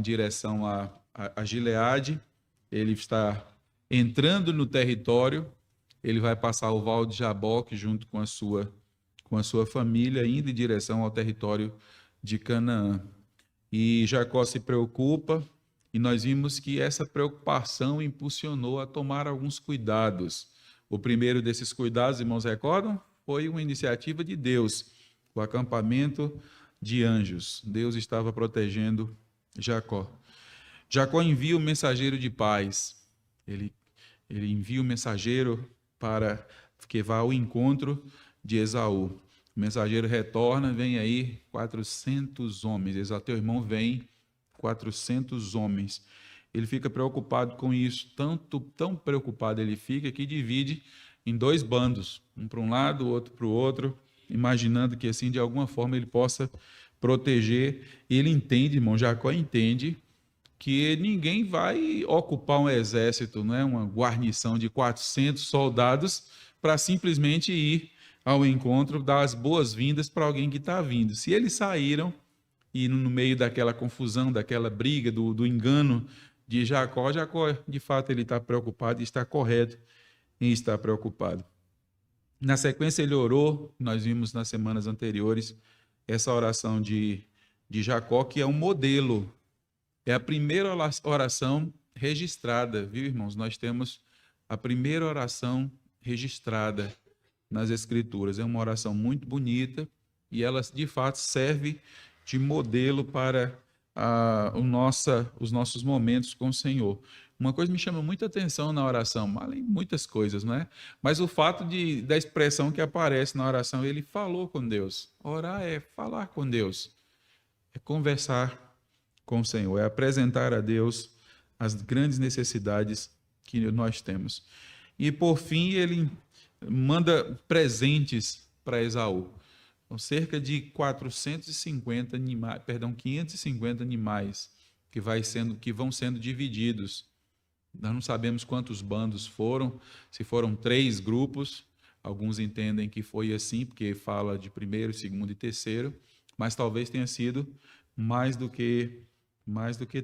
direção a Gileade, ele está entrando no território, ele vai passar o Val de Jaboque junto com a sua família, indo em direção ao território de Canaã. E Jacó se preocupa, e nós vimos que essa preocupação impulsionou a tomar alguns cuidados. O primeiro desses cuidados, irmãos, recordam? Foi uma iniciativa de Deus, o acampamento de anjos. Deus estava protegendo Jacó. Jacó envia o mensageiro de paz. Ele envia o mensageiro para que vá ao encontro de Esaú. O mensageiro retorna, vem aí 400 homens. Esaú, teu irmão, vem 400 homens. Ele fica preocupado com isso, tão preocupado ele fica que divide em dois bandos, um para um lado, o outro para o outro, imaginando que assim, de alguma forma, ele possa proteger. Ele entende, irmão, Jacó entende que ninguém vai ocupar um exército, né, uma guarnição de 400 soldados para simplesmente ir ao encontro, dar as boas-vindas para alguém que está vindo. Se eles saíram e no meio daquela confusão, daquela briga, do engano de Jacó, de fato, ele está preocupado e está correto em estar preocupado. Na sequência, ele orou, nós vimos nas semanas anteriores, essa oração de Jacó, que é um modelo. É a primeira oração registrada, viu, irmãos? Nós temos a primeira oração registrada nas Escrituras. É uma oração muito bonita e ela, de fato, serve de modelo para os nossos momentos com o Senhor. Uma coisa me chama muita atenção na oração, além de muitas coisas, não é? Mas o fato da expressão que aparece na oração, ele falou com Deus. Orar é falar com Deus, é conversar com o Senhor, é apresentar a Deus as grandes necessidades que nós temos. E, por fim, ele manda presentes para Esaú. Então, cerca de 550 animais que vão sendo divididos. Nós não sabemos quantos bandos foram, se foram 3 grupos, alguns entendem que foi assim, porque fala de primeiro, segundo e terceiro, mas talvez tenha sido mais do que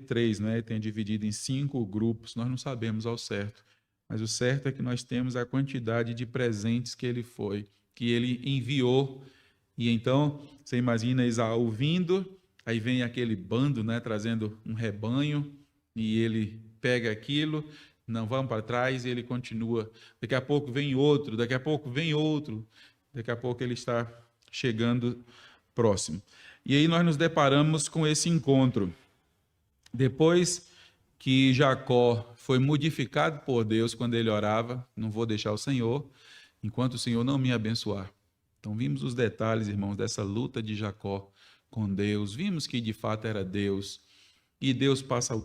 3, né? Tenha dividido em 5 grupos, nós não sabemos ao certo. Mas o certo é que nós temos a quantidade de presentes que ele enviou. E então, você imagina Esaú vindo, aí vem aquele bando, né, trazendo um rebanho, e ele pega aquilo, não vamos para trás, e ele continua. Daqui a pouco vem outro, daqui a pouco vem outro, daqui a pouco ele está chegando próximo. E aí nós nos deparamos com esse encontro. Depois que Jacó foi modificado por Deus quando ele orava, não vou deixar o Senhor, enquanto o Senhor não me abençoar. Então vimos os detalhes, irmãos, dessa luta de Jacó com Deus, vimos que de fato era Deus, e Deus passa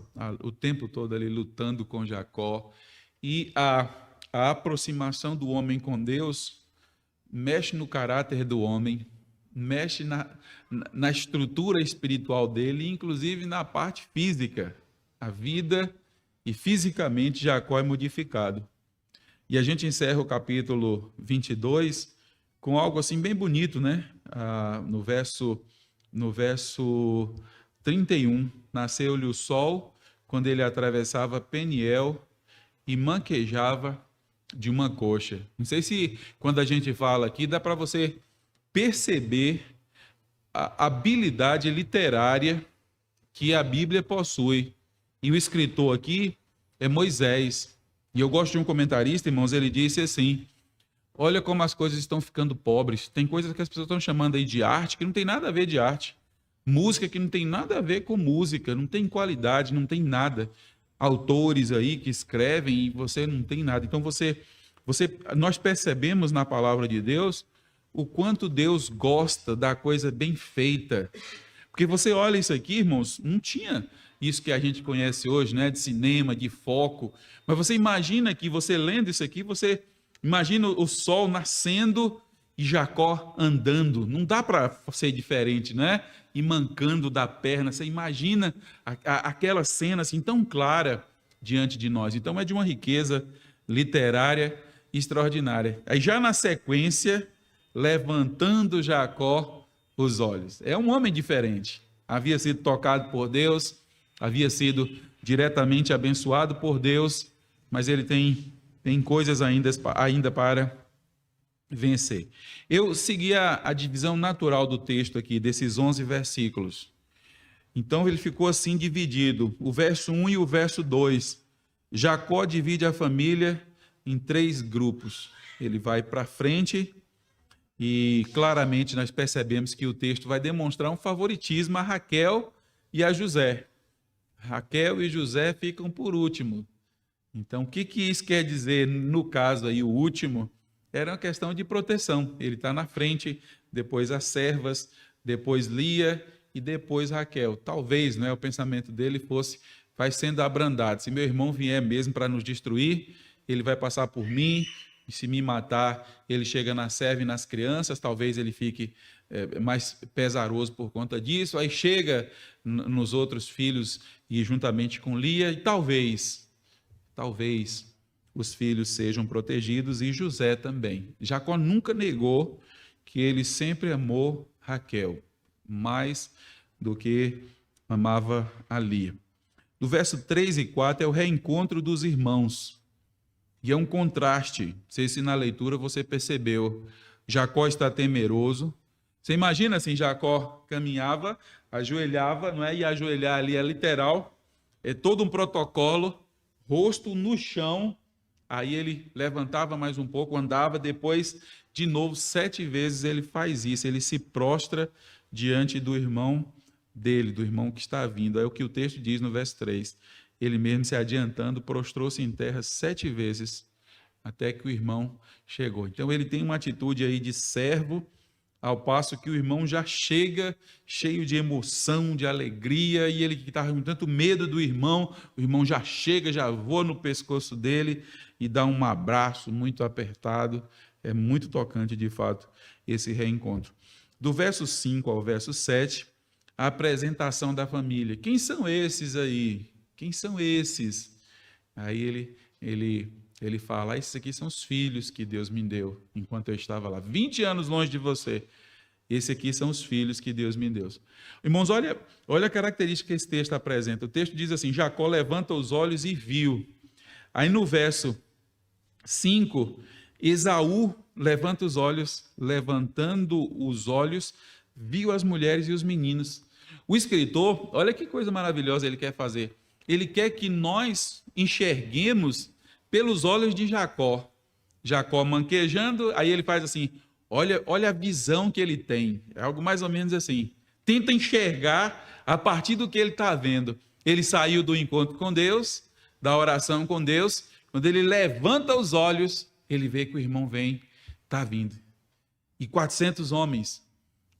o tempo todo ali lutando com Jacó, e a aproximação do homem com Deus mexe no caráter do homem, mexe na estrutura espiritual dele, inclusive na parte física. A vida e fisicamente Jacó é modificado. E a gente encerra o capítulo 22 com algo assim bem bonito, né? No verso 31, nasceu-lhe o sol quando ele atravessava Peniel e manquejava de uma coxa. Não sei se quando a gente fala aqui dá para você perceber a habilidade literária que a Bíblia possui. E o escritor aqui é Moisés. E eu gosto de um comentarista, irmãos, ele disse assim: olha como as coisas estão ficando pobres. Tem coisas que as pessoas estão chamando aí de arte que não tem nada a ver de arte. Música que não tem nada a ver com música, não tem qualidade, não tem nada. Autores aí que escrevem e você não tem nada. Então nós percebemos na palavra de Deus o quanto Deus gosta da coisa bem feita. Porque você olha isso aqui, irmãos, não tinha isso que a gente conhece hoje, né, de cinema, de foco. Mas você imagina que você lendo isso aqui, você imagina o sol nascendo e Jacó andando. Não dá para ser diferente, né? E mancando da perna. Você imagina aquela cena assim tão clara diante de nós. Então é de uma riqueza literária extraordinária. Aí já na sequência, levantando Jacó os olhos. É um homem diferente. Havia sido tocado por Deus, havia sido diretamente abençoado por Deus, mas ele tem coisas ainda para vencer. Eu segui a divisão natural do texto aqui, desses 11 versículos. Então ele ficou assim dividido, o verso 1 e o verso 2. Jacó divide a família em 3 grupos. Ele vai para frente e claramente nós percebemos que o texto vai demonstrar um favoritismo a Raquel e a José. Raquel e José ficam por último. Então, o que isso quer dizer no caso aí, o último? Era uma questão de proteção. Ele está na frente, depois as servas, depois Lia e depois Raquel. Talvez, o pensamento dele fosse, vai sendo abrandado. Se meu irmão vier mesmo para nos destruir, ele vai passar por mim, e se me matar, ele chega na serva e nas crianças, talvez ele fique mais pesaroso por conta disso. Aí chega nos outros filhos e juntamente com Lia, e talvez os filhos sejam protegidos e José também. Jacó nunca negou que ele sempre amou Raquel, mais do que amava a Lia. Do verso 3 e 4 é o reencontro dos irmãos. E é um contraste. Não sei se na leitura você percebeu. Jacó está temeroso. Você imagina assim, Jacó caminhava, ajoelhava, não é? E ajoelhar ali é literal, é todo um protocolo, rosto no chão, aí ele levantava mais um pouco, andava, depois, de novo, 7 vezes ele faz isso, ele se prostra diante do irmão dele, do irmão que está vindo. É o que o texto diz no verso 3. Ele mesmo se adiantando, prostrou-se em terra 7 vezes, até que o irmão chegou. Então ele tem uma atitude aí de servo, ao passo que o irmão já chega cheio de emoção, de alegria, e ele que estava com tanto medo do irmão, o irmão já chega, já voa no pescoço dele e dá um abraço muito apertado. É muito tocante, de fato, esse reencontro. Do verso 5 ao verso 7, a apresentação da família. Quem são esses aí? Quem são esses? Aí ele fala, esses aqui são os filhos que Deus me deu, enquanto eu estava lá, 20 anos longe de você. Esses aqui são os filhos que Deus me deu. Irmãos, olha a característica que esse texto apresenta. O texto diz assim, Jacó levanta os olhos e viu. Aí no verso 5, Esaú levanta os olhos, levantando os olhos, viu as mulheres e os meninos. O escritor, olha que coisa maravilhosa ele quer fazer. Ele quer que nós enxerguemos pelos olhos de Jacó. Jacó manquejando, aí ele faz assim, olha a visão que ele tem. É algo mais ou menos assim. Tenta enxergar a partir do que ele está vendo. Ele saiu do encontro com Deus, da oração com Deus. Quando ele levanta os olhos, ele vê que o irmão está vindo. E 400 homens.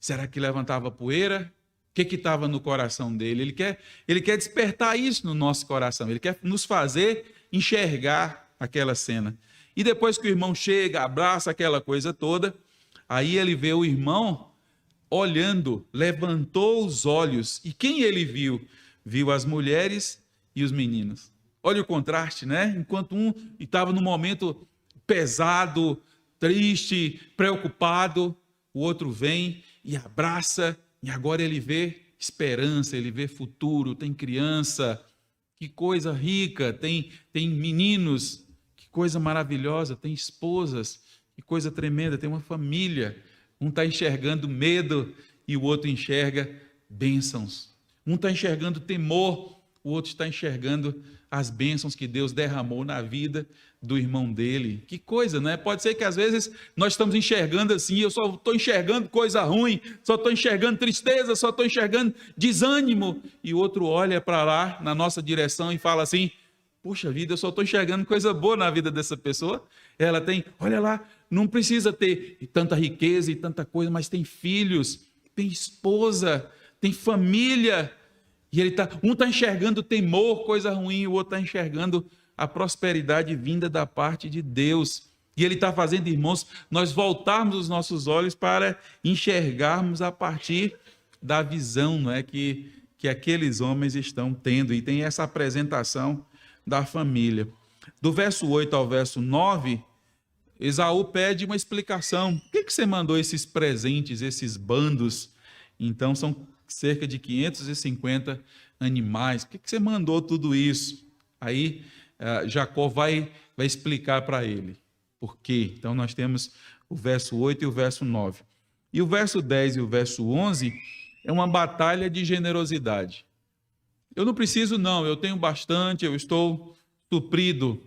Será que levantava poeira? O que estava no coração dele? Ele quer despertar isso no nosso coração. Ele quer nos fazer enxergar aquela cena. E depois que o irmão chega, abraça aquela coisa toda, aí ele vê o irmão olhando, levantou os olhos. E quem ele viu? Viu as mulheres e os meninos. Olha o contraste, né? Enquanto um estava num momento pesado, triste, preocupado, o outro vem e abraça, e agora ele vê esperança, ele vê futuro, tem criança, que coisa rica, tem meninos, que coisa maravilhosa, tem esposas, que coisa tremenda, tem uma família. Um está enxergando medo e o outro enxerga bênçãos. Um está enxergando temor, o outro está enxergando as bênçãos que Deus derramou na vida do irmão dele. Que coisa, né? Pode ser que às vezes nós estamos enxergando assim, eu só estou enxergando coisa ruim, só estou enxergando tristeza, só estou enxergando desânimo, e o outro olha para lá na nossa direção e fala assim, puxa vida, eu só estou enxergando coisa boa na vida dessa pessoa. Ela tem, olha lá, não precisa ter tanta riqueza e tanta coisa, mas tem filhos, tem esposa, tem família. E um está enxergando temor, coisa ruim, o outro está enxergando a prosperidade vinda da parte de Deus. E ele está fazendo, irmãos, nós voltarmos os nossos olhos para enxergarmos a partir da visão, não é, que aqueles homens estão tendo. E tem essa apresentação da família. Do verso 8 ao verso 9, Esaú pede uma explicação. Por que você mandou esses presentes, esses bandos? Então são cerca de 550 animais? Por que você mandou tudo isso? Aí Jacó vai explicar para ele por quê. Então nós temos o verso 8 e o verso 9. E o verso 10 e o verso 11 é uma batalha de generosidade. Eu não preciso não, eu tenho bastante, eu estou suprido.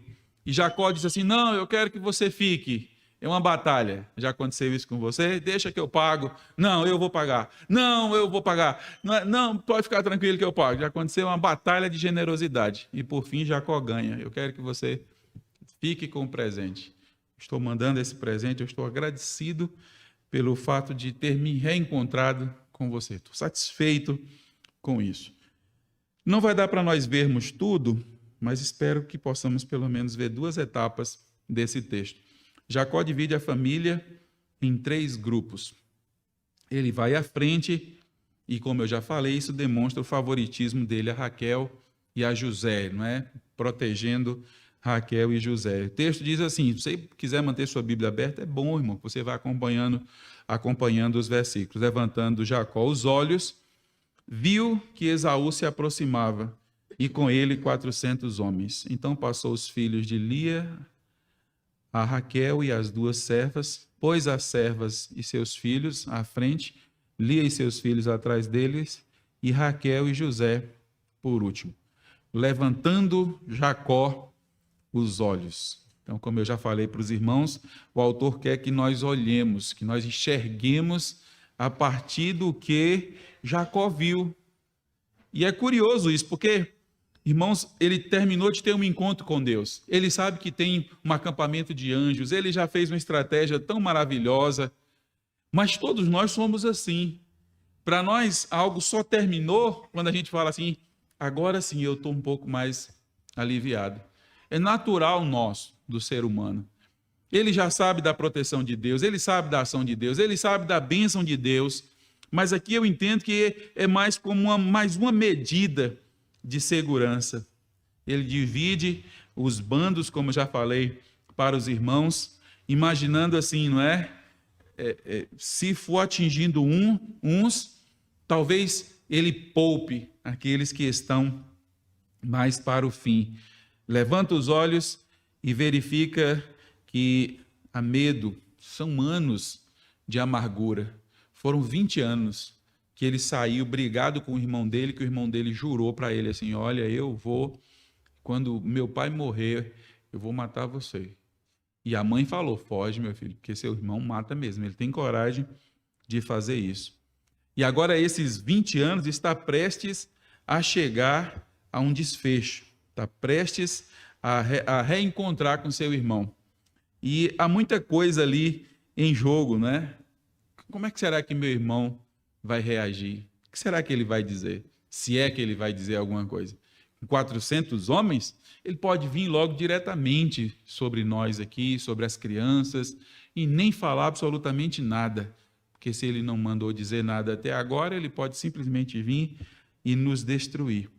E Jacó diz assim, não, eu quero que você fique. É uma batalha. Já aconteceu isso com você? Deixa que eu pago. Não, eu vou pagar. Não, eu vou pagar. Não, pode ficar tranquilo que eu pago. Já aconteceu uma batalha de generosidade. E por fim, Jacó ganha. Eu quero que você fique com o presente. Estou mandando esse presente, eu estou agradecido pelo fato de ter me reencontrado com você. Estou satisfeito com isso. Não vai dar para nós vermos tudo, mas espero que possamos pelo menos ver 2 etapas desse texto. Jacó divide a família em 3 grupos. Ele vai à frente e, como eu já falei, isso demonstra o favoritismo dele a Raquel e a José, não é? Protegendo Raquel e José. O texto diz assim, se você quiser manter sua Bíblia aberta, é bom, irmão, você vai acompanhando os versículos. Levantando Jacó os olhos, viu que Esaú se aproximava e com ele 400 homens. Então passou os filhos de Lia a Raquel e as 2 servas, pôs as servas e seus filhos à frente, Lia e seus filhos atrás deles, e Raquel e José por último. Levantando Jacó os olhos. Então, como eu já falei para os irmãos, o autor quer que nós olhemos, que nós enxerguemos a partir do que Jacó viu. E é curioso isso, porque, irmãos, ele terminou de ter um encontro com Deus. Ele sabe que tem um acampamento de anjos, ele já fez uma estratégia tão maravilhosa, mas todos nós somos assim. Para nós, algo só terminou quando a gente fala assim, agora sim eu estou um pouco mais aliviado. É natural nosso, do ser humano. Ele já sabe da proteção de Deus, ele sabe da ação de Deus, ele sabe da bênção de Deus, mas aqui eu entendo que é mais como mais uma medida de segurança. Ele divide os bandos, como já falei, para os irmãos, imaginando assim, não é? Se for atingindo uns, talvez ele poupe aqueles que estão mais para o fim. Levanta os olhos e verifica que há medo. São anos de amargura. Foram 20 anos que ele saiu brigado com o irmão dele, que o irmão dele jurou para ele assim, olha, quando meu pai morrer, eu vou matar você. E a mãe falou, foge, meu filho, porque seu irmão mata mesmo. Ele tem coragem de fazer isso. E agora esses 20 anos está prestes a chegar a um desfecho. Está prestes a reencontrar com seu irmão. E há muita coisa ali em jogo, né? Como é que será que meu irmão vai reagir? O que será que ele vai dizer? Se é que ele vai dizer alguma coisa. Com 400 homens, ele pode vir logo diretamente sobre nós aqui, sobre as crianças, e nem falar absolutamente nada. Porque se ele não mandou dizer nada até agora, ele pode simplesmente vir e nos destruir.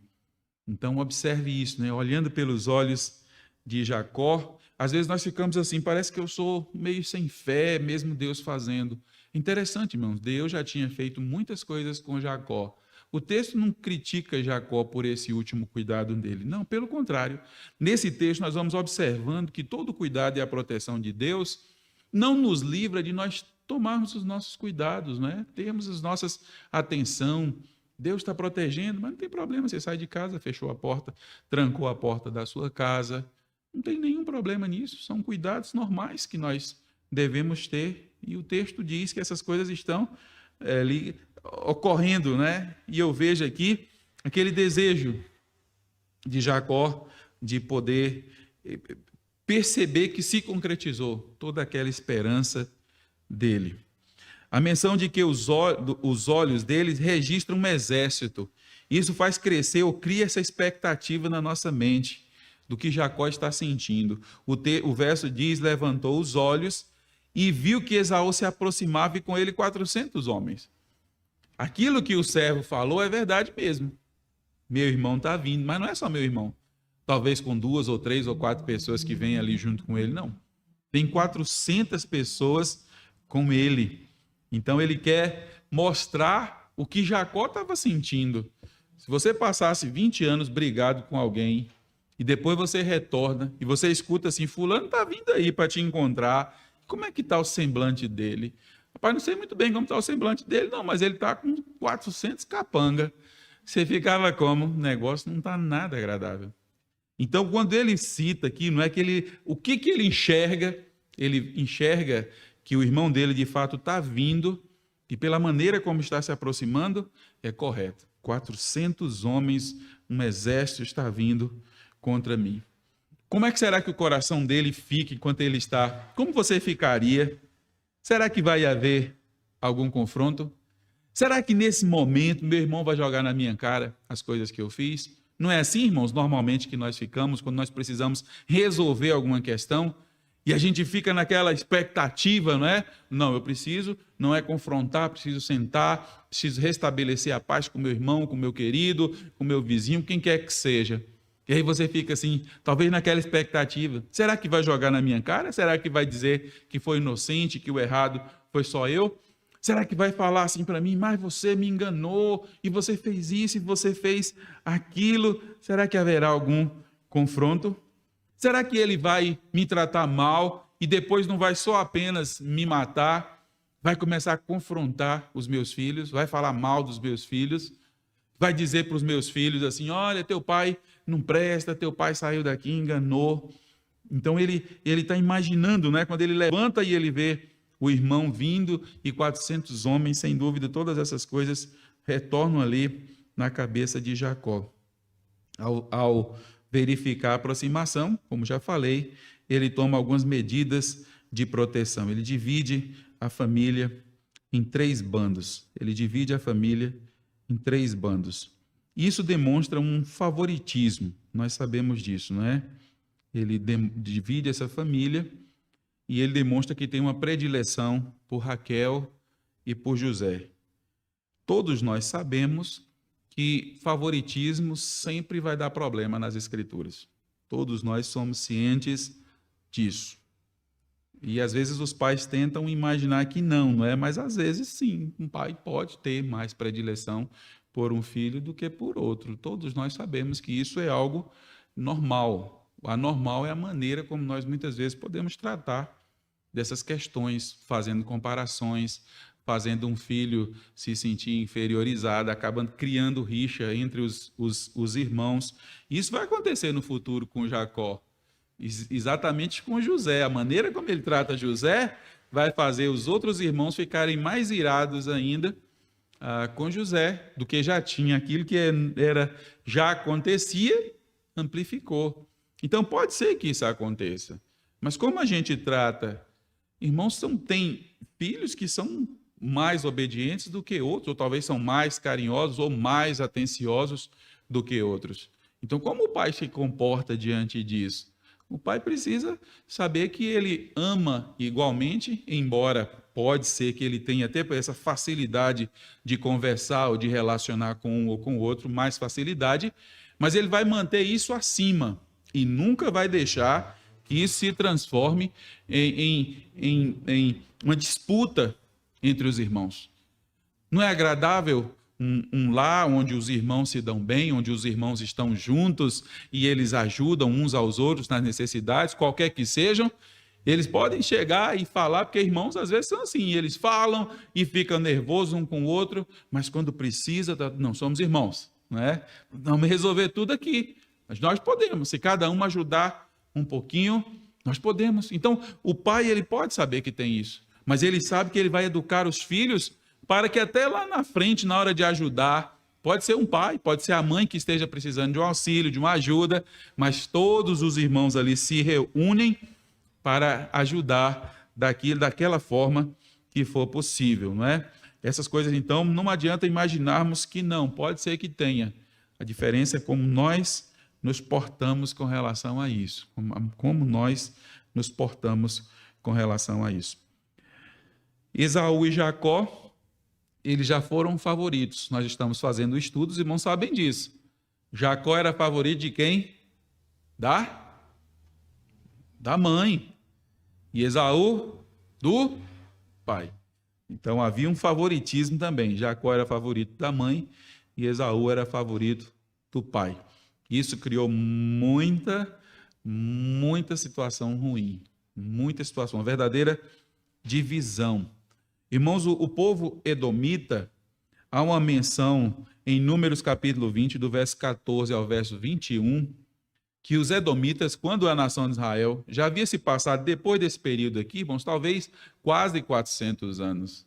Então, observe isso, né? Olhando pelos olhos de Jacó, às vezes nós ficamos assim, parece que eu sou meio sem fé, mesmo Deus fazendo. Interessante, irmãos, Deus já tinha feito muitas coisas com Jacó. O texto não critica Jacó por esse último cuidado dele. Não, pelo contrário. Nesse texto nós vamos observando que todo o cuidado e a proteção de Deus não nos livra de nós tomarmos os nossos cuidados, né? Termos as nossas atenção. Deus está protegendo, mas não tem problema, você sai de casa, fechou a porta, trancou a porta da sua casa, não tem nenhum problema nisso, são cuidados normais que nós devemos ter, e o texto diz que essas coisas estão ali ocorrendo, né? E eu vejo aqui aquele desejo de Jacó de poder perceber que se concretizou toda aquela esperança dele. A menção de que os olhos deles registram um exército. Isso faz crescer ou cria essa expectativa na nossa mente do que Jacó está sentindo. O verso diz, levantou os olhos e viu que Esaú se aproximava e com ele 400 homens. Aquilo que o servo falou é verdade mesmo. Meu irmão está vindo, mas não é só meu irmão. Talvez com 2 ou 3 ou 4 pessoas que vêm ali junto com ele, não. Tem 400 pessoas com ele. Então ele quer mostrar o que Jacó estava sentindo. Se você passasse 20 anos brigado com alguém e depois você retorna e você escuta assim, fulano está vindo aí para te encontrar, como é que está o semblante dele? Rapaz, não sei muito bem como está o semblante dele, não, mas ele está com 400 capanga. Você ficava como? O negócio não está nada agradável. Então, quando ele cita aqui, não é que ele... O que ele enxerga? Ele enxerga que o irmão dele, de fato, está vindo e pela maneira como está se aproximando, é correto. 400 homens, um exército está vindo contra mim. Como é que será que o coração dele fica enquanto ele está? Como você ficaria? Será que vai haver algum confronto? Será que nesse momento meu irmão vai jogar na minha cara as coisas que eu fiz? Não é assim, irmãos, normalmente que nós ficamos quando nós precisamos resolver alguma questão e a gente fica naquela expectativa, não é? Não, eu preciso, não é confrontar, preciso sentar, preciso restabelecer a paz com meu irmão, com meu querido, com meu vizinho, quem quer que seja. E aí você fica assim, talvez naquela expectativa, será que vai jogar na minha cara? Será que vai dizer que foi inocente, que o errado foi só eu? Será que vai falar assim para mim, mas você me enganou, e você fez isso, e você fez aquilo? Será que haverá algum confronto? Será que ele vai me tratar mal e depois não vai só apenas me matar? Vai começar a confrontar os meus filhos, vai falar mal dos meus filhos, vai dizer para os meus filhos assim, olha, teu pai não presta, teu pai saiu daqui, enganou. Então ele está imaginando, né? Quando ele levanta e ele vê o irmão vindo e 400 homens, sem dúvida, todas essas coisas retornam ali na cabeça de Jacó. Ao verificar a aproximação, como já falei, ele toma algumas medidas de proteção. Ele divide a família em 3 bandos. Ele divide a família em 3 bandos. Isso demonstra um favoritismo, nós sabemos disso, não é? Ele divide essa família e ele demonstra que tem uma predileção por Raquel e por José. Todos nós sabemos que favoritismo sempre vai dar problema nas Escrituras. Todos nós somos cientes disso. E às vezes os pais tentam imaginar que não é? Mas às vezes sim, um pai pode ter mais predileção por um filho do que por outro. Todos nós sabemos que isso é algo normal. O anormal é a maneira como nós muitas vezes podemos tratar dessas questões, fazendo comparações, fazendo um filho se sentir inferiorizado, acabando criando rixa entre os irmãos. Isso vai acontecer no futuro com Jacó, exatamente com José. A maneira como ele trata José vai fazer os outros irmãos ficarem mais irados ainda com José do que já tinha. Aquilo que já acontecia, amplificou. Então pode ser que isso aconteça, mas como a gente trata irmãos, têm filhos que são mais obedientes do que outros, ou talvez são mais carinhosos ou mais atenciosos do que outros. Então, como o pai se comporta diante disso? O pai precisa saber que ele ama igualmente, embora pode ser que ele tenha até essa facilidade de conversar ou de relacionar com um ou com o outro, mais facilidade, mas ele vai manter isso acima e nunca vai deixar que isso se transforme em uma disputa entre os irmãos. Não é agradável um lar onde os irmãos se dão bem, onde os irmãos estão juntos e eles ajudam uns aos outros nas necessidades, qualquer que sejam. Eles podem chegar e falar, porque irmãos às vezes são assim, eles falam e ficam nervosos um com o outro, mas quando precisa, não somos irmãos, não é? Vamos resolver tudo aqui. Mas nós podemos, se cada um ajudar um pouquinho, nós podemos. Então, o pai, ele pode saber que tem isso, mas ele sabe que ele vai educar os filhos para que até lá na frente, na hora de ajudar, pode ser um pai, pode ser a mãe que esteja precisando de um auxílio, de uma ajuda, mas todos os irmãos ali se reúnem para ajudar daquela forma que for possível, não é? Essas coisas, então, não adianta imaginarmos que não, pode ser que tenha. A diferença é como nós nos portamos com relação a isso, como nós nos portamos com relação a isso. Esaú e Jacó, eles já foram favoritos. Nós estamos fazendo estudos, os irmãos sabem disso. Jacó era favorito de quem? Da mãe. E Esaú, do pai. Então havia um favoritismo também. Jacó era favorito da mãe e Esaú era favorito do pai. Isso criou muita situação ruim, muita situação, uma verdadeira divisão. Irmãos, o povo edomita, há uma menção em Números capítulo 20, do verso 14 ao verso 21, que os edomitas, quando a nação de Israel, já havia se passado, depois desse período aqui, irmãos, talvez quase 400 anos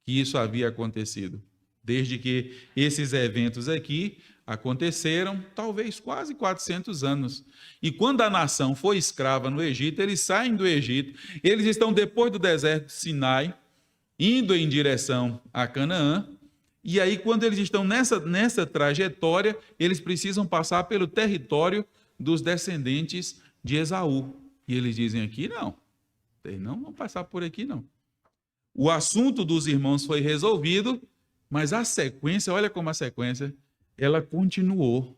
que isso havia acontecido. Desde que esses eventos aqui aconteceram, talvez quase 400 anos. E quando a nação foi escrava no Egito, eles saem do Egito, eles estão depois do deserto de Sinai, indo em direção a Canaã, e aí quando eles estão nessa trajetória, eles precisam passar pelo território dos descendentes de Esaú. E eles dizem aqui, não, vocês não vão passar por aqui, não. O assunto dos irmãos foi resolvido, mas a sequência, olha como a sequência, ela continuou.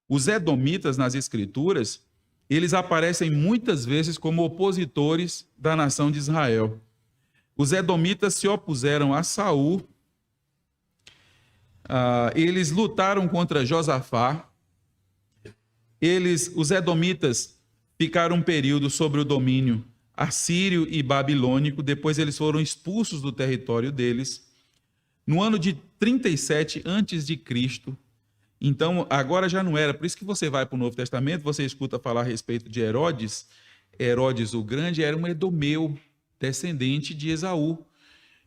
Os edomitas nas escrituras, eles aparecem muitas vezes como opositores da nação de Israel. Os edomitas se opuseram a Saul, eles lutaram contra Josafá, os edomitas ficaram um período sob o domínio assírio e babilônico, depois eles foram expulsos do território deles. No ano de 37 a.C., então agora já não era, por isso que você vai para o Novo Testamento, você escuta falar a respeito de Herodes. Herodes o Grande era um edomeu, descendente de Esaú.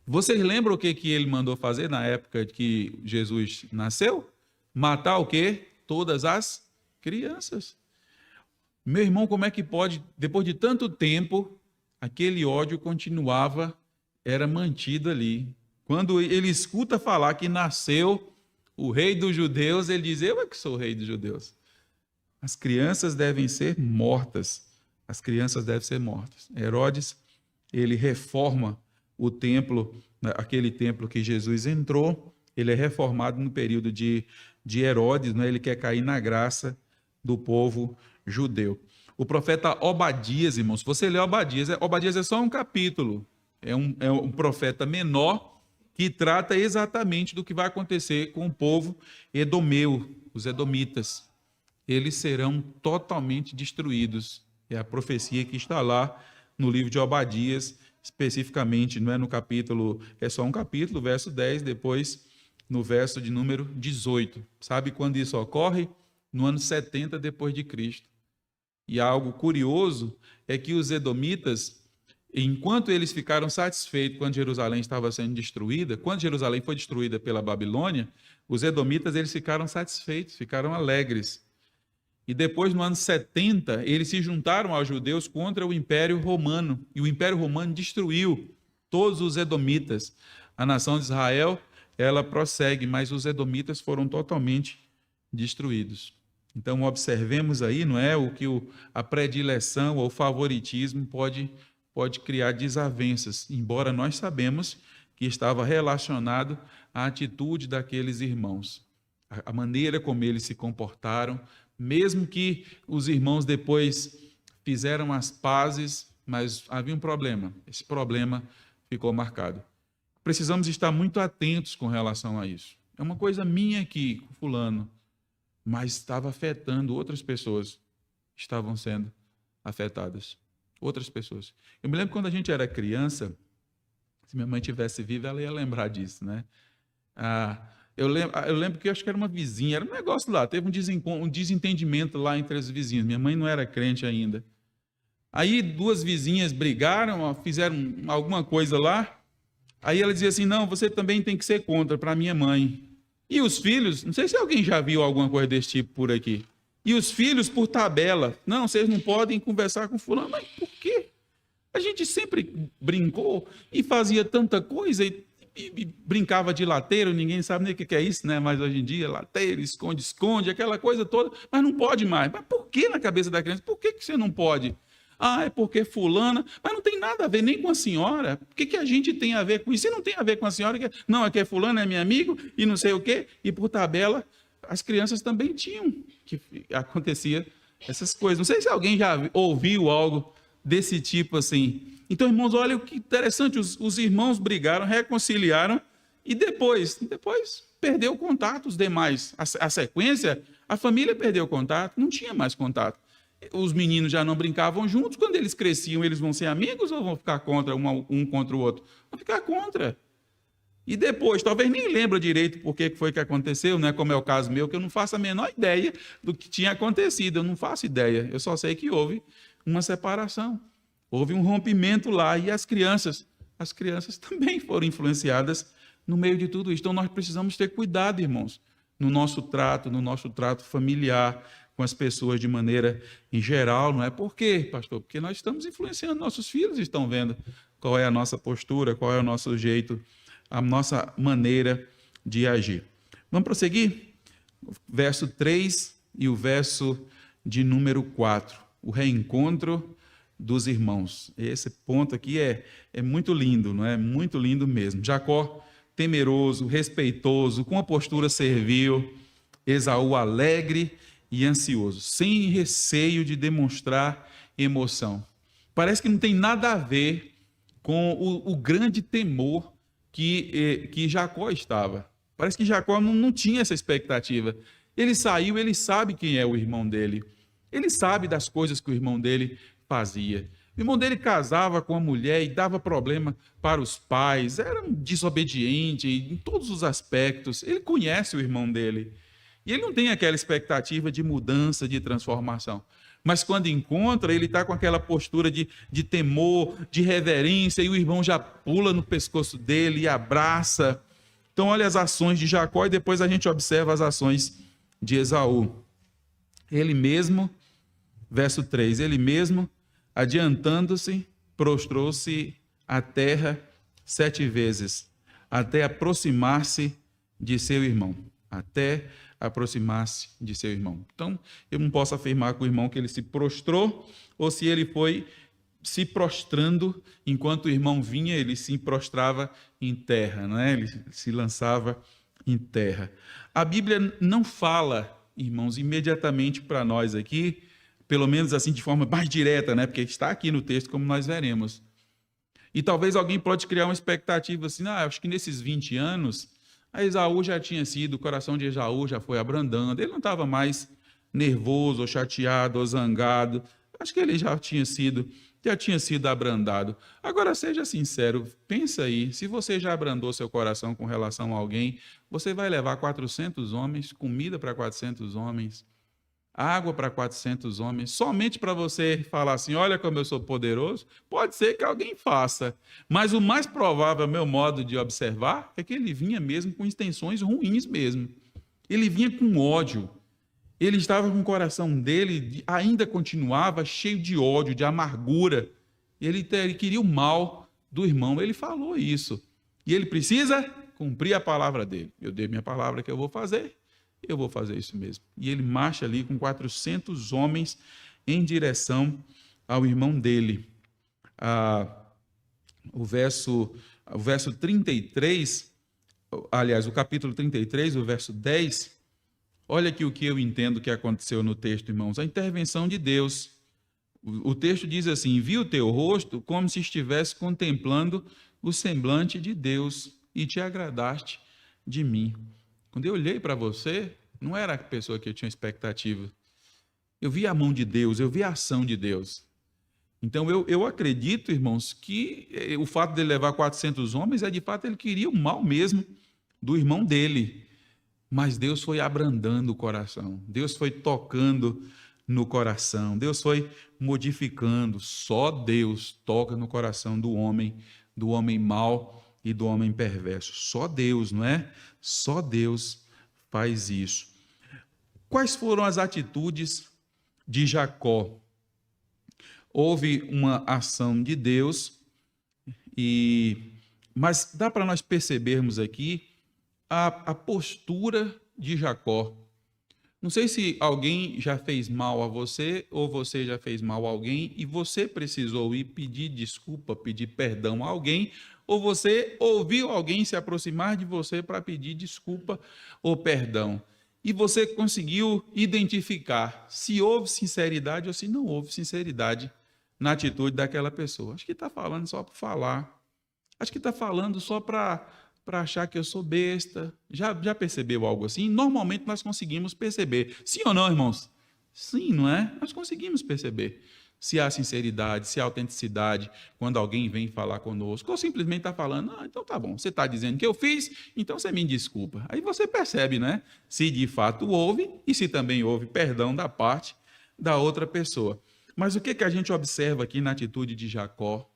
Vocês lembram o que ele mandou fazer na época que Jesus nasceu? Matar o quê? Todas as crianças. Meu irmão, como é que pode, depois de tanto tempo, aquele ódio continuava, era mantido ali. Quando ele escuta falar que nasceu o rei dos judeus, ele diz, eu é que sou o rei dos judeus. As crianças devem ser mortas. As crianças devem ser mortas. Herodes, ele reforma o templo, aquele templo que Jesus entrou, ele é reformado no período de Herodes, né? Ele quer cair na graça do povo judeu. O profeta Obadias, irmãos, se você lê Obadias é só um capítulo, é um profeta menor que trata exatamente do que vai acontecer com o povo edomeu, os edomitas. Eles serão totalmente destruídos. É a profecia que está lá no livro de Obadias, especificamente, não é no capítulo, é só um capítulo, verso 10, depois no verso de número 18. Sabe quando isso ocorre? No ano 70 depois de Cristo. E algo curioso é que os edomitas, enquanto eles ficaram satisfeitos quando Jerusalém estava sendo destruída, quando Jerusalém foi destruída pela Babilônia, os edomitas eles ficaram satisfeitos, ficaram alegres. E depois, no ano 70, eles se juntaram aos judeus contra o Império Romano. E o Império Romano destruiu todos os edomitas. A nação de Israel, ela prossegue, mas os edomitas foram totalmente destruídos. Então, observemos aí, não é, o que a predileção ou o favoritismo pode criar desavenças, embora nós sabemos que estava relacionado à atitude daqueles irmãos, a maneira como eles se comportaram, mesmo que os irmãos depois fizeram as pazes, mas havia um problema, esse problema ficou marcado. Precisamos estar muito atentos com relação a isso. É uma coisa minha aqui, com fulano, mas estava afetando outras pessoas, estavam sendo afetadas. Outras pessoas. Eu me lembro quando a gente era criança, se minha mãe tivesse viva, ela ia lembrar disso, né? Eu lembro que eu acho que era uma vizinha, era um negócio lá, teve um desentendimento lá entre as vizinhas. Minha mãe não era crente ainda. Aí duas vizinhas brigaram, fizeram alguma coisa lá. Aí ela dizia assim, não, você também tem que ser contra para minha mãe. E os filhos, não sei se alguém já viu alguma coisa desse tipo por aqui. E os filhos, por tabela, não, vocês não podem conversar com fulano. Mas por quê? A gente sempre brincou e fazia tanta coisa e brincava de lateiro, ninguém sabe nem o que é isso, né? Mas hoje em dia, lateiro, esconde, aquela coisa toda, mas não pode mais. Mas por que na cabeça da criança? Por que você não pode? Ah, é porque fulana, mas não tem nada a ver nem com a senhora. O que a gente tem a ver com isso? Se não tem a ver com a senhora, não, é que fulana é meu amigo e não sei o quê, e por tabela, as crianças também tinham, que acontecia essas coisas. Não sei se alguém já ouviu algo desse tipo assim. Então, irmãos, olha que interessante, os irmãos brigaram, reconciliaram E depois perdeu contato os demais. A sequência, a família perdeu contato, não tinha mais contato. Os meninos já não brincavam juntos. Quando eles cresciam, eles vão ser amigos ou vão ficar contra um contra o outro? Vão ficar contra. E depois, talvez nem lembra direito por que foi que aconteceu, né? Como é o caso meu, que eu não faço a menor ideia do que tinha acontecido. Eu não faço ideia. Eu só sei que houve uma separação. Houve um rompimento lá. E as crianças também foram influenciadas no meio de tudo isso. Então, nós precisamos ter cuidado, irmãos, no nosso trato familiar com as pessoas de maneira em geral, não é? Por quê, pastor? Porque nós estamos influenciando, nossos filhos estão vendo qual é a nossa postura, qual é o nosso jeito, a nossa maneira de agir. Vamos prosseguir? Verso 3 e o verso de número 4. O reencontro dos irmãos. Esse ponto aqui é muito lindo, não é? Muito lindo mesmo. Jacó, temeroso, respeitoso, com a postura servil, Esaú alegre e ansioso, sem receio de demonstrar emoção. Parece que não tem nada a ver com o grande temor que Jacó estava. Parece que Jacó não tinha essa expectativa. Ele saiu, ele sabe quem é o irmão dele. Ele sabe das coisas que o irmão dele fazia. O irmão dele casava com a mulher e dava problema para os pais, era um desobediente em todos os aspectos. Ele conhece o irmão dele. E ele não tem aquela expectativa de mudança, de transformação. Mas quando encontra, ele está com aquela postura de temor, de reverência, e o irmão já pula no pescoço dele e abraça. Então, olha as ações de Jacó e depois a gente observa as ações de Esaú. Ele mesmo, verso 3, ele mesmo, adiantando-se, prostrou-se à terra 7 vezes, até aproximar-se de seu irmão. Até aproximar-se de seu irmão. Então, eu não posso afirmar com o irmão que ele se prostrou, ou se ele foi se prostrando, enquanto o irmão vinha, ele se prostrava em terra, não é? Ele se lançava em terra. A Bíblia não fala, irmãos, imediatamente para nós aqui, pelo menos assim de forma mais direta, né? Porque está aqui no texto, como nós veremos. E talvez alguém pode criar uma expectativa assim, acho que nesses 20 anos, a Esaú já tinha sido, o coração de Esaú já foi abrandando, ele não estava mais nervoso, ou chateado, ou zangado, acho que ele já tinha sido abrandado. Agora, seja sincero, pensa aí, se você já abrandou seu coração com relação a alguém, você vai levar 400 homens, comida para 400 homens, água para 400 homens, somente para você falar assim, olha como eu sou poderoso? Pode ser que alguém faça, mas o mais provável, meu modo de observar, é que ele vinha mesmo com intenções ruins mesmo. Ele vinha com ódio. Ele estava com o coração dele, ainda continuava cheio de ódio, de amargura. Ele queria o mal do irmão, ele falou isso. E ele precisa cumprir a palavra dele. Eu dei minha palavra que eu vou fazer isso mesmo. E ele marcha ali com 400 homens em direção ao irmão dele. O verso 33, aliás, o capítulo 33, o verso 10, olha aqui o que eu entendo que aconteceu no texto, irmãos. A intervenção de Deus. O texto diz assim, vi o teu rosto como se estivesse contemplando o semblante de Deus e te agradaste de mim. Quando eu olhei para você, não era a pessoa que eu tinha expectativa. Eu vi a mão de Deus, eu vi a ação de Deus. Então, eu acredito, irmãos, que o fato de ele levar 400 homens é de fato ele queria o mal mesmo do irmão dele. Mas Deus foi abrandando o coração, Deus foi tocando no coração, Deus foi modificando. Só Deus toca no coração do homem mau e do homem perverso. Só Deus, não é? Só Deus faz isso. Quais foram as atitudes de Jacó? Houve uma ação de Deus, mas dá para nós percebermos aqui a postura de Jacó. Não sei se alguém já fez mal a você ou você já fez mal a alguém e você precisou ir pedir desculpa, pedir perdão a alguém, ou você ouviu alguém se aproximar de você para pedir desculpa ou perdão. E você conseguiu identificar se houve sinceridade ou se não houve sinceridade na atitude daquela pessoa. Acho que está falando só para falar. Acho que está falando só para para achar que eu sou besta. Já percebeu algo assim? Normalmente nós conseguimos perceber. Sim ou não, irmãos? Sim, não é? Nós conseguimos perceber se há sinceridade, se há autenticidade, quando alguém vem falar conosco, ou simplesmente está falando, então tá bom, você está dizendo que eu fiz, então você me desculpa. Aí você percebe, né? Se de fato houve e se também houve perdão da parte da outra pessoa. Mas o que a gente observa aqui na atitude de Jacó?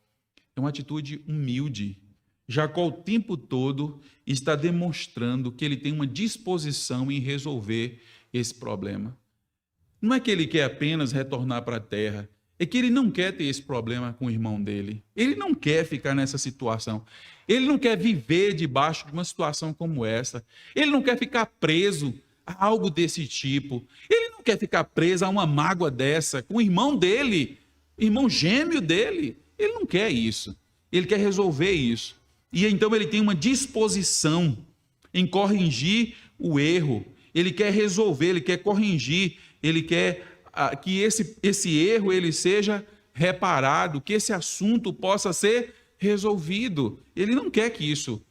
É uma atitude humilde. Jacó o tempo todo está demonstrando que ele tem uma disposição em resolver esse problema. Não é que ele quer apenas retornar para a terra, é que ele não quer ter esse problema com o irmão dele. Ele não quer ficar nessa situação. Ele não quer viver debaixo de uma situação como essa. Ele não quer ficar preso a algo desse tipo. Ele não quer ficar preso a uma mágoa dessa com o irmão dele, irmão gêmeo dele. Ele não quer isso. Ele quer resolver isso. E então ele tem uma disposição em corrigir o erro. Ele quer resolver, ele quer corrigir, ele quer que esse erro ele seja reparado, que esse assunto possa ser resolvido. Ele não quer que isso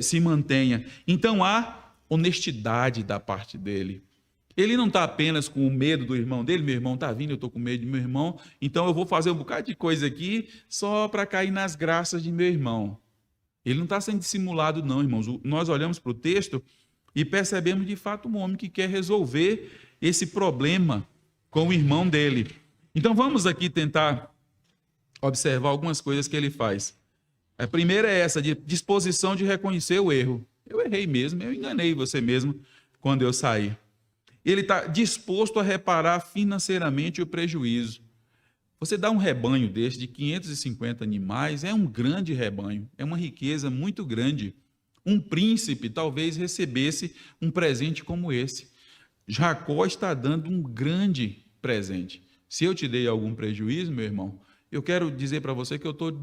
se mantenha. Então há honestidade da parte dele. Ele não está apenas com o medo do irmão dele, meu irmão está vindo, eu estou com medo de meu irmão, então eu vou fazer um bocado de coisa aqui só para cair nas graças de meu irmão. Ele não está sendo dissimulado não, irmãos. Nós olhamos para o texto e percebemos de fato um homem que quer resolver esse problema com o irmão dele. Então vamos aqui tentar observar algumas coisas que ele faz. A primeira é essa, de disposição de reconhecer o erro. Eu errei mesmo, eu enganei você mesmo quando eu saí. Ele está disposto a reparar financeiramente o prejuízo. Você dá um rebanho desse de 550 animais, é um grande rebanho, é uma riqueza muito grande. Um príncipe talvez recebesse um presente como esse. Jacó está dando um grande presente. Se eu te dei algum prejuízo, meu irmão, eu quero dizer para você que eu estou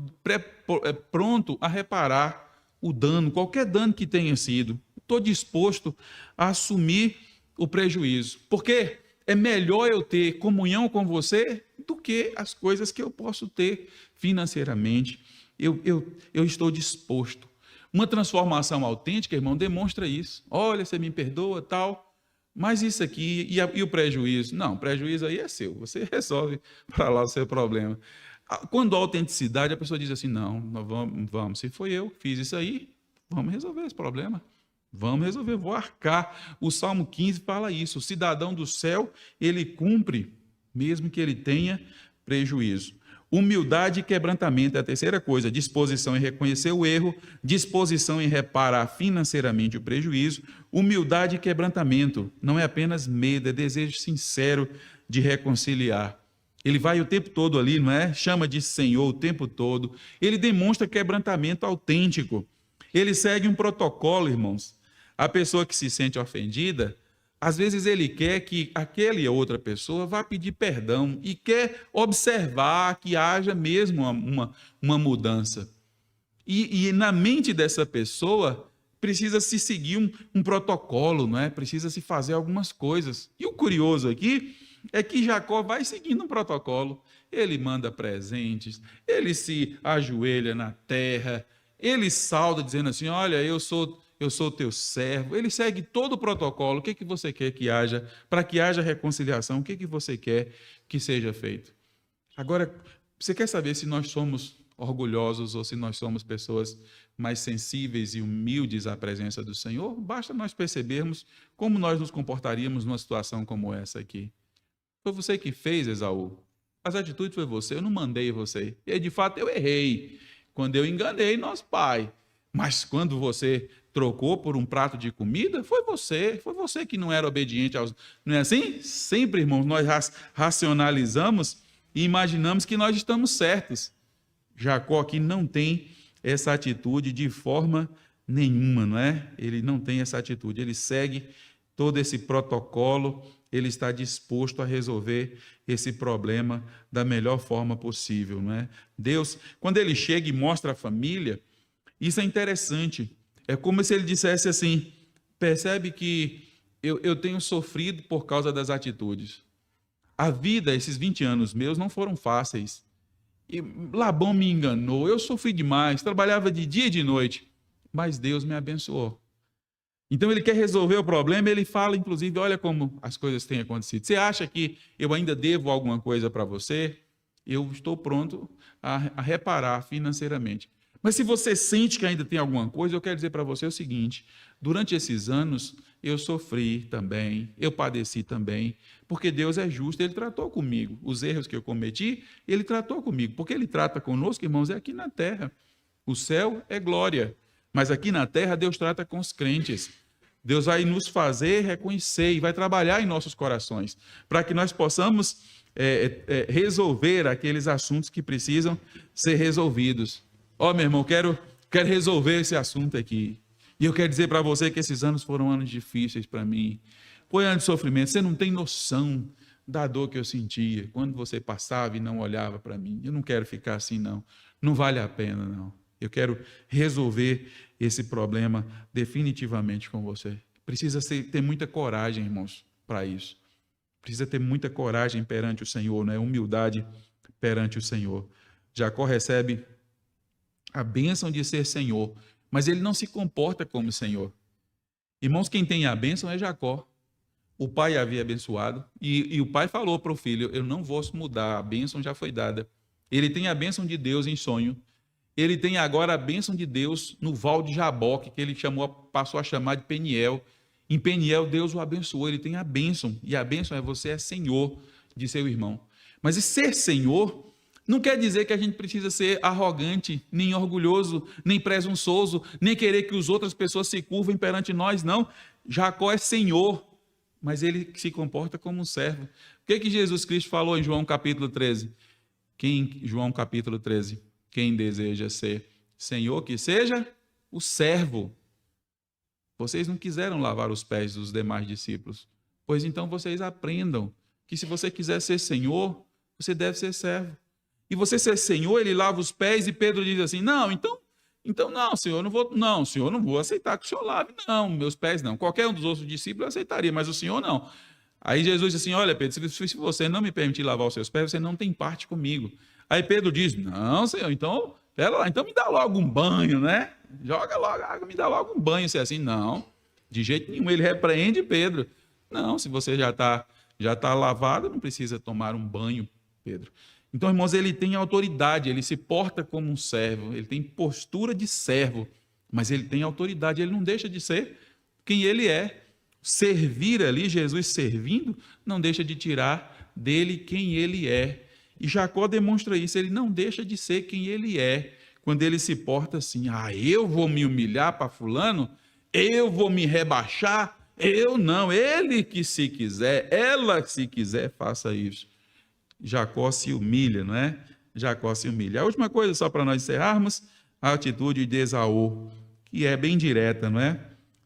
pronto a reparar o dano, qualquer dano que tenha sido. Estou disposto a assumir o prejuízo. Porque é melhor eu ter comunhão com você do que as coisas que eu posso ter financeiramente. Eu estou disposto. Uma transformação autêntica, irmão, demonstra isso. Olha, você me perdoa, tal. Mas isso aqui, e o prejuízo? Não, o prejuízo aí é seu, você resolve para lá o seu problema. Quando há autenticidade, a pessoa diz assim, não, vamos, se foi eu que fiz isso aí, vamos resolver esse problema. Vamos resolver, vou arcar. O Salmo 15 fala isso, o cidadão do céu, ele cumpre, mesmo que ele tenha prejuízo. Humildade e quebrantamento é a terceira coisa, disposição em reconhecer o erro, disposição em reparar financeiramente o prejuízo, humildade e quebrantamento, não é apenas medo, é desejo sincero de reconciliar. Ele vai o tempo todo ali, não é? Chama de Senhor o tempo todo, ele demonstra quebrantamento autêntico, ele segue um protocolo, irmãos. A pessoa que se sente ofendida, às vezes ele quer que aquela outra pessoa vá pedir perdão e quer observar que haja mesmo uma mudança. E na mente dessa pessoa precisa se seguir um protocolo, não é? Precisa se fazer algumas coisas. E o curioso aqui é que Jacó vai seguindo um protocolo. Ele manda presentes, ele se ajoelha na terra, ele sauda dizendo assim, olha, eu sou teu servo. Ele segue todo o protocolo. O que você quer que haja? Para que haja reconciliação, o que você quer que seja feito? Agora, você quer saber se nós somos orgulhosos ou se nós somos pessoas mais sensíveis e humildes à presença do Senhor? Basta nós percebermos como nós nos comportaríamos numa situação como essa aqui. Foi você que fez, Esaú. As atitudes foi você, eu não mandei você. E de fato eu errei quando eu enganei nosso pai. Mas quando você trocou por um prato de comida, foi você que não era obediente aos... Não é assim? Sempre, irmãos, nós racionalizamos e imaginamos que nós estamos certos. Jacó aqui não tem essa atitude de forma nenhuma, não é? Ele não tem essa atitude, ele segue todo esse protocolo, ele está disposto a resolver esse problema da melhor forma possível, não é? Deus, quando ele chega e mostra a família, isso é interessante. É como se ele dissesse assim, percebe que eu tenho sofrido por causa das atitudes. A vida, esses 20 anos meus, não foram fáceis. E Labão me enganou, eu sofri demais, trabalhava de dia e de noite. mas Deus me abençoou. Então ele quer resolver o problema, ele fala, inclusive, olha como as coisas têm acontecido. Você acha que eu ainda devo alguma coisa para você? Eu estou pronto a reparar financeiramente. Mas se você sente que ainda tem alguma coisa, eu quero dizer para você o seguinte: durante esses anos eu sofri também, eu padeci também, porque Deus é justo, Ele tratou comigo. Os erros que eu cometi, Ele tratou comigo, porque Ele trata conosco, irmãos, é aqui na terra. O céu é glória, mas aqui na terra Deus trata com os crentes. Deus vai nos fazer reconhecer e vai trabalhar em nossos corações, para que nós possamos resolver aqueles assuntos que precisam ser resolvidos. Ó, meu irmão, quero resolver esse assunto aqui. E eu quero dizer para você que esses anos foram anos difíceis para mim. Foi ano de sofrimento. Você não tem noção da dor que eu sentia quando você passava e não olhava para mim. Eu não quero ficar assim, não. Não vale a pena, não. Eu quero resolver esse problema definitivamente com você. Precisa ter muita coragem, irmãos, para isso. Precisa ter muita coragem perante o Senhor, né? Humildade perante o Senhor. Jacó recebe a bênção de ser Senhor, mas ele não se comporta como Senhor. Irmãos, quem tem a bênção é Jacó. O pai havia abençoado e o pai falou para o filho: eu não vou mudar, a bênção já foi dada. Ele tem a bênção de Deus em sonho. Ele tem agora a bênção de Deus no Val de Jaboque, que ele passou a chamar de Peniel. Em Peniel, Deus o abençoou, ele tem a bênção. E a bênção é: você é senhor de seu irmão. Mas ser senhor não quer dizer que a gente precisa ser arrogante, nem orgulhoso, nem presunçoso, nem querer que as outras pessoas se curvem perante nós, não. Jacó é senhor, mas ele se comporta como um servo. O que Jesus Cristo falou em João capítulo 13? João capítulo 13. Quem deseja ser senhor, que seja o servo. Vocês não quiseram lavar os pés dos demais discípulos, pois então vocês aprendam que se você quiser ser senhor, você deve ser servo. E você ser senhor, ele lava os pés e Pedro diz assim: não, então não, senhor, senhor, não vou aceitar que o senhor lave, não, meus pés não. Qualquer um dos outros discípulos eu aceitaria, mas o senhor não. Aí Jesus diz assim: olha, Pedro, se você não me permitir lavar os seus pés, você não tem parte comigo. Aí Pedro diz: não, senhor, então, pera lá, então me dá logo um banho, né? Joga logo água, me dá logo um banho. Se é assim, não, de jeito nenhum. Ele repreende Pedro: não, se você já tá lavado, não precisa tomar um banho, Pedro. Então, irmãos, ele tem autoridade, ele se porta como um servo, ele tem postura de servo, mas ele tem autoridade, ele não deixa de ser quem ele é. Servir ali, Jesus servindo, não deixa de tirar dele quem ele é. E Jacó demonstra isso, ele não deixa de ser quem ele é, quando ele se porta assim: eu vou me humilhar para fulano, eu vou me rebaixar, eu não, ele que se quiser, ela que se quiser, faça isso. Jacó se humilha, não é? Jacó se humilha. A última coisa, só para nós encerrarmos, a atitude de Esaú, que é bem direta, não é?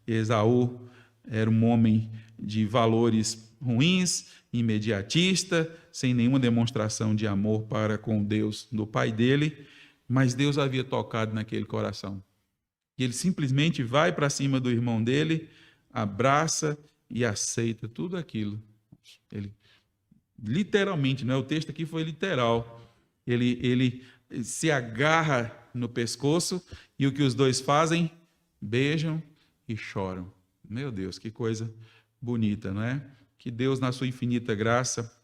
Esaú era um homem de valores ruins, imediatista, sem nenhuma demonstração de amor para com Deus do pai dele, mas Deus havia tocado naquele coração. E ele simplesmente vai para cima do irmão dele, abraça e aceita tudo aquilo. Ele literalmente, não é? O texto aqui foi literal. Ele se agarra no pescoço e o que os dois fazem? Beijam e choram. Meu Deus, que coisa bonita, não é? Que Deus, na sua infinita graça,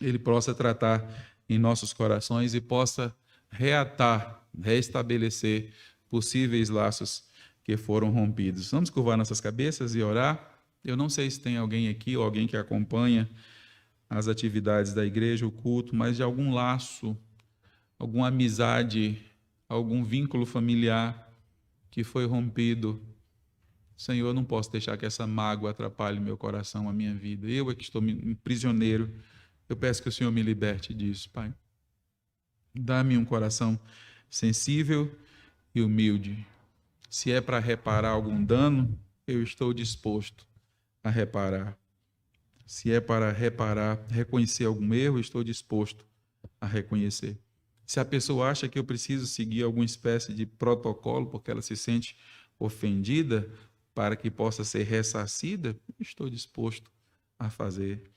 ele possa tratar em nossos corações e possa reatar, restabelecer possíveis laços que foram rompidos. Vamos curvar nossas cabeças e orar? Eu não sei se tem alguém aqui ou alguém que acompanha as atividades da igreja, o culto, mas de algum laço, alguma amizade, algum vínculo familiar que foi rompido. Senhor, eu não posso deixar que essa mágoa atrapalhe meu coração, a minha vida. Eu é que estou prisioneiro. Eu peço que o Senhor me liberte disso, Pai. Dá-me um coração sensível e humilde. Se é para reparar algum dano, eu estou disposto a reparar. Se é para reparar, reconhecer algum erro, estou disposto a reconhecer. Se a pessoa acha que eu preciso seguir alguma espécie de protocolo porque ela se sente ofendida para que possa ser ressarcida, estou disposto a fazer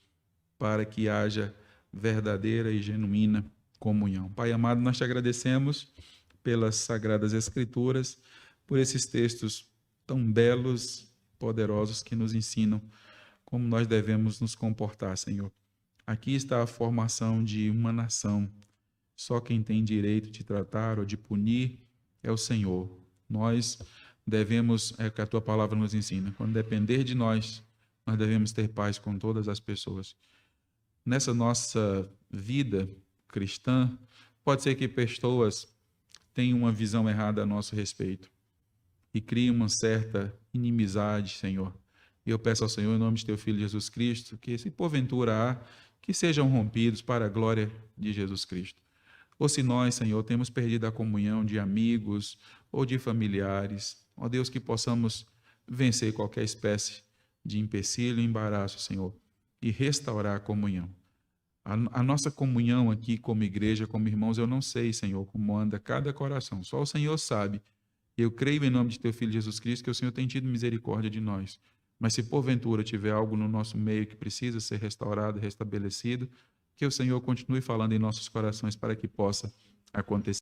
para que haja verdadeira e genuína comunhão. Pai amado, nós te agradecemos pelas Sagradas Escrituras, por esses textos tão belos, poderosos, que nos ensinam como nós devemos nos comportar, Senhor. Aqui está a formação de uma nação. Só quem tem direito de tratar ou de punir é o Senhor. Nós devemos, é o que a tua palavra nos ensina, quando depender de nós, nós devemos ter paz com todas as pessoas. Nessa nossa vida cristã, pode ser que pessoas tenham uma visão errada a nosso respeito e criem uma certa inimizade, Senhor. E eu peço ao Senhor, em nome de teu Filho Jesus Cristo, que se porventura há, que sejam rompidos para a glória de Jesus Cristo. Ou se nós, Senhor, temos perdido a comunhão de amigos ou de familiares, ó Deus, que possamos vencer qualquer espécie de empecilho e embaraço, Senhor, e restaurar a comunhão. A nossa comunhão aqui como igreja, como irmãos, eu não sei, Senhor, como anda cada coração, só o Senhor sabe. Eu creio em nome de teu Filho Jesus Cristo que o Senhor tem tido misericórdia de nós. Mas se porventura tiver algo no nosso meio que precisa ser restaurado, restabelecido, que o Senhor continue falando em nossos corações para que possa acontecer.